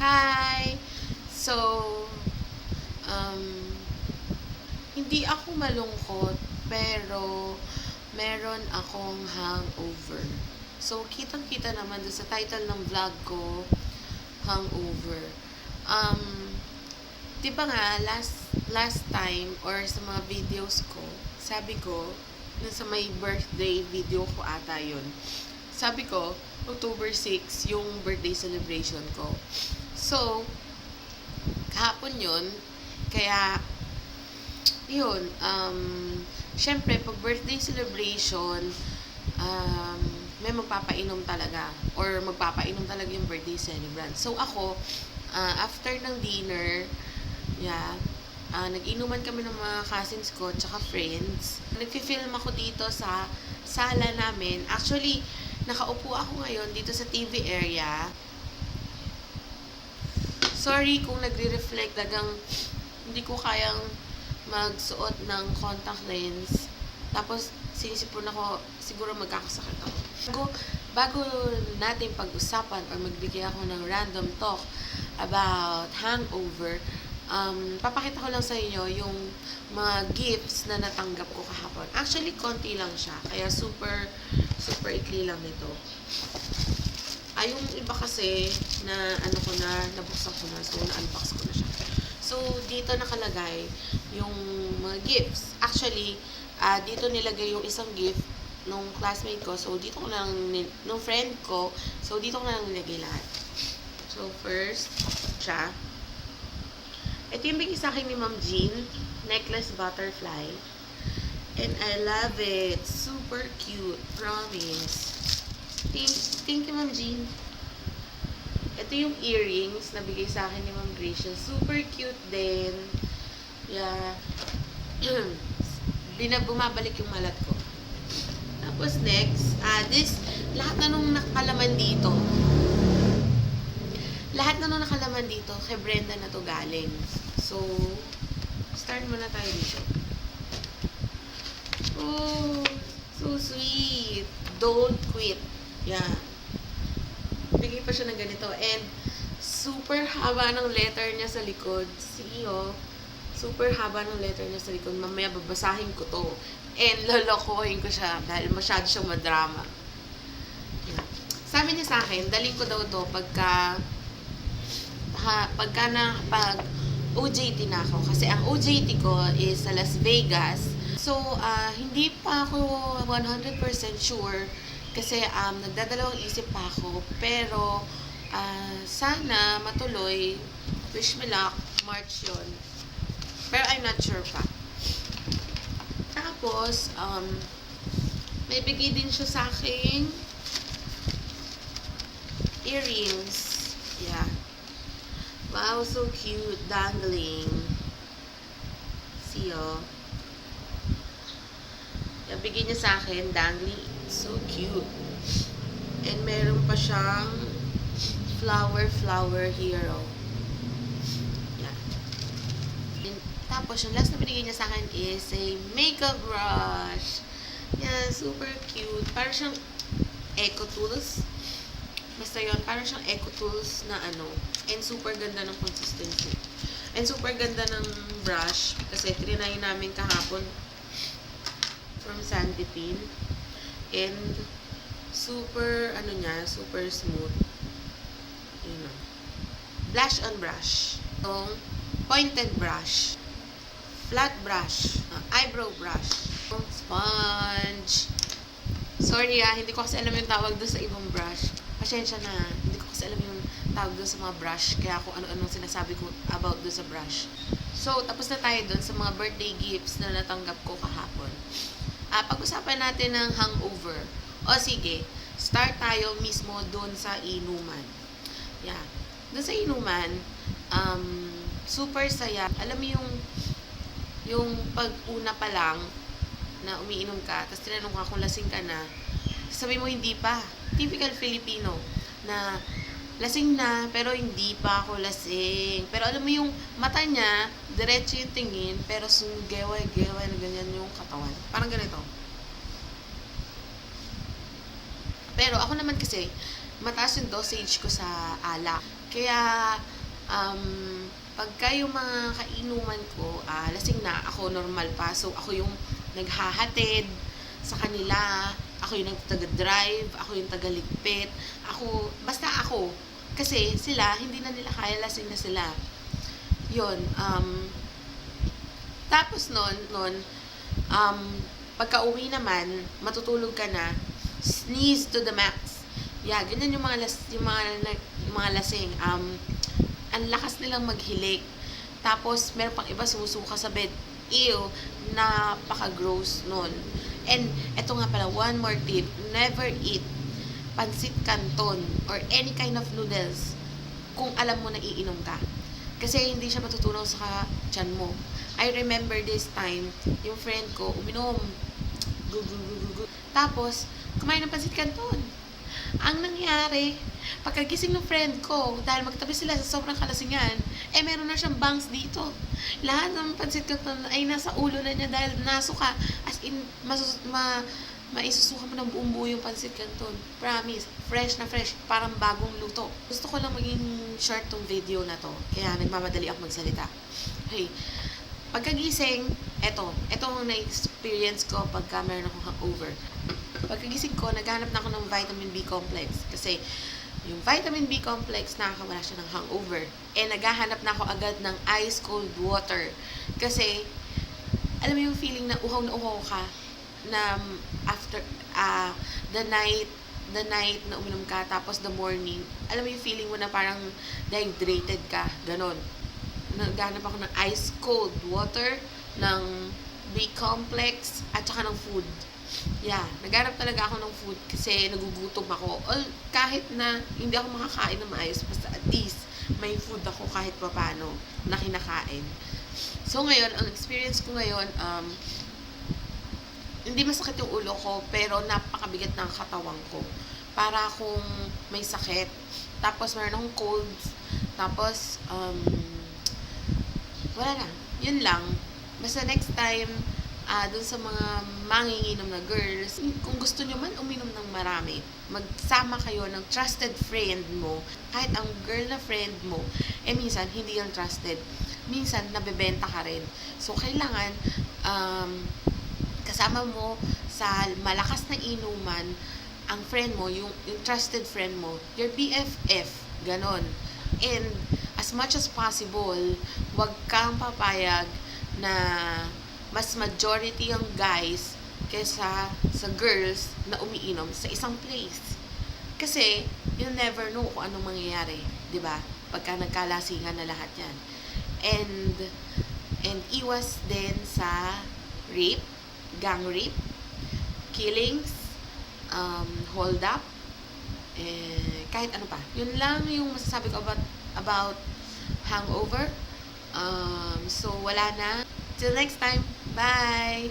Hi! So, um, hindi ako malungkot, pero meron akong hangover. So, kitang-kita naman doon sa title ng vlog ko, hangover. Um, di ba nga, last time, or sa mga videos ko, sabi ko, sa may birthday video ko ata yun, sabi ko, October 6, yung birthday celebration ko. So, kahapon yun, kaya, yun, syempre, pag birthday celebration, may magpapainom talaga, or magpapainom talaga yung birthday celebrant. So, ako, after ng dinner, nag-inuman kami ng mga cousins ko, tsaka friends. Nag-film ako dito sa sala namin. Actually, nakaupo ako ngayon dito sa TV area. Sorry kung nagre-reflect, talagang hindi ko kayang magsuot ng contact lens. Tapos, sinisipon ako, siguro magkakasakit ako. Bago natin pag-usapan or magbigay ako ng random talk about hangover, papakita ko lang sa inyo yung mga gifts na natanggap ko kahapon. Actually, konti lang siya. Kaya super ikli lang nito. Yung iba kasi na nabuksan ko na, so na-unbox ko na siya. So, dito nakalagay yung mga gifts. Actually, dito nilagay yung isang gift nung classmate ko. So, dito ko na lang, nung friend ko, so dito ko na lang nilagay lahat. So, first, siya. Ito yung bigay sa akin ni Ma'am Jean, necklace butterfly. And I love it. Super cute. Promise. Thank you, Ma'am Jean. Ito yung earrings na bigay sa akin ni Ma'am Gracia. Super cute din. Yeah. Di na bumabalik yung malat ko. Tapos next, lahat na nung nakalaman dito. Lahat na nung nakalaman dito, kay Brenda na to galing. So, start muna tayo dito. Oh, so sweet. Don't quit. Yeah. Bigay pa siya ng ganito. And, super haba ng letter niya sa likod. See, oh. Super haba ng letter niya sa likod. Mamaya babasahin ko to. And, lolokohin ko siya dahil masyado siyang madrama. Yeah. Sabi niya sa akin, daling ko daw to pag OJT na ako. Kasi ang OJT ko is sa Las Vegas. So, hindi pa ako 100% sure kasi nagdadalawang isip pa ako, pero sana matuloy. Wish me luck. March yun. Pero I'm not sure pa. Tapos, may bigay din siya sa aking earrings. Yeah. Wow, so cute. Dangling. See, oh. Bigay niya sa akin, dangling. So cute. And meron pa siyang flower hero. Yeah. And, tapos, yung last na binigay niya sa akin is a makeup brush. Yeah, super cute. Parang siyang Eco Tools. Basta yun, parang siyang Eco Tools na and super ganda ng consistency. And super ganda ng brush. Kasi trinay namin kahapon from Sandipin. And super, super smooth. Yun know. Blush on brush. Itong pointed brush. Flat brush. Eyebrow brush. Sponge. Sorry hindi ko kasi alam yung tawag doon sa ibang brush. Pasensya na. Hindi ko kasi alam yung tawag doon sa mga brush. Kaya kung ano-anong sinasabi ko about doon sa brush. So, tapos na tayo doon sa mga birthday gifts na natanggap ko kahapon. Pag-usapan natin ng hangover. O sige, start tayo mismo doon sa inuman. Yeah. Doon sa inuman, super saya. Alam mo yung pag-una pa lang na umiinom ka, tapos tinanong ka kung lasing ka na, sabi mo hindi pa. Typical Filipino na lasing na, pero hindi pa ako lasing. Pero alam mo yung mata niya, diretso yung tingin, pero geway na ganyan yung katawan. Parang ganito. Pero ako naman kasi, mataas yung dosage ko sa alak. Kaya, pagka yung mga kainuman ko, lasing na, ako normal pa. So, ako yung naghahatid sa kanila, ako yung taga-drive, ako yung taga-ligpit, basta ako. Kasi sila, hindi na nila kaya, lasing na sila. Yun, tapos pagka uwi naman, matutulog ka na, sneeze to the max. Yeah, ganyan yung mga lasing. Ang lakas nilang maghilik. Tapos, meron pang iba sumusuka sa bed. Ew, napaka-gross nun. And, eto nga pala, one more tip. Never eat pansit canton or any kind of noodles kung alam mo na iinom ka. Kasi hindi siya matutunaw sa tiyan mo. I remember this time, yung friend ko, uminom. Tapos, kumain ng pansit canton. Ang nangyari, pagkagising ng friend ko, dahil magtabi sila sa sobrang kalasingan, meron na siyang bangs dito. Lahat ng pansit canton ay nasa ulo na niya dahil nasuka. As in, maisusuka mo ng buong buo yung pansit canton. Promise, fresh na fresh, parang bagong luto. Gusto ko lang maging short tong video na to, kaya nagmamadali ako magsalita. Okay, pagkagising, eto ang na-experience ko pagka meron akong hangover. Pagkagising ko, naghanap na ako ng vitamin B complex. Kasi, yung vitamin B complex, nakakawala siya ng hangover. Naghahanap na ako agad ng ice cold water. Kasi, alam mo yung feeling na uhaw ka, na after, the night na uminom ka, tapos the morning, alam mo yung feeling mo na parang dehydrated ka, ganon. Naghahanap ako ng ice cold water, ng B complex, at saka ng food. Yeah, naghanap talaga ako ng food kasi nagugutom ako. Kahit na hindi ako makakain ng maayos, basta at least may food ako kahit paano na kinakain. So ngayon, ang experience ko ngayon, hindi masakit yung ulo ko, pero napakabigat ng katawan ko. Para akong may sakit. Tapos meron akong colds. Tapos, wala na. Yun lang. Basta next time, dun sa mga manginginom na girls, kung gusto nyo man uminom ng marami, magsama kayo ng trusted friend mo. Kahit ang girl na friend mo, minsan hindi yung trusted. Minsan, nabebenta ka rin. So, kailangan, kasama mo sa malakas na inuman, ang friend mo, yung trusted friend mo, your BFF, ganon. And, as much as possible, wag kang papayag na mas majority yung guys kaysa sa girls na umiinom sa isang place. Kasi, you never know kung anong mangyayari, di ba? Pagka nagkalasingan na lahat yan. And iwas din sa rape, gang rape, killings, hold up, kahit ano pa. Yun lang yung masasabi ko about hangover. So, wala na. Till next time. Bye!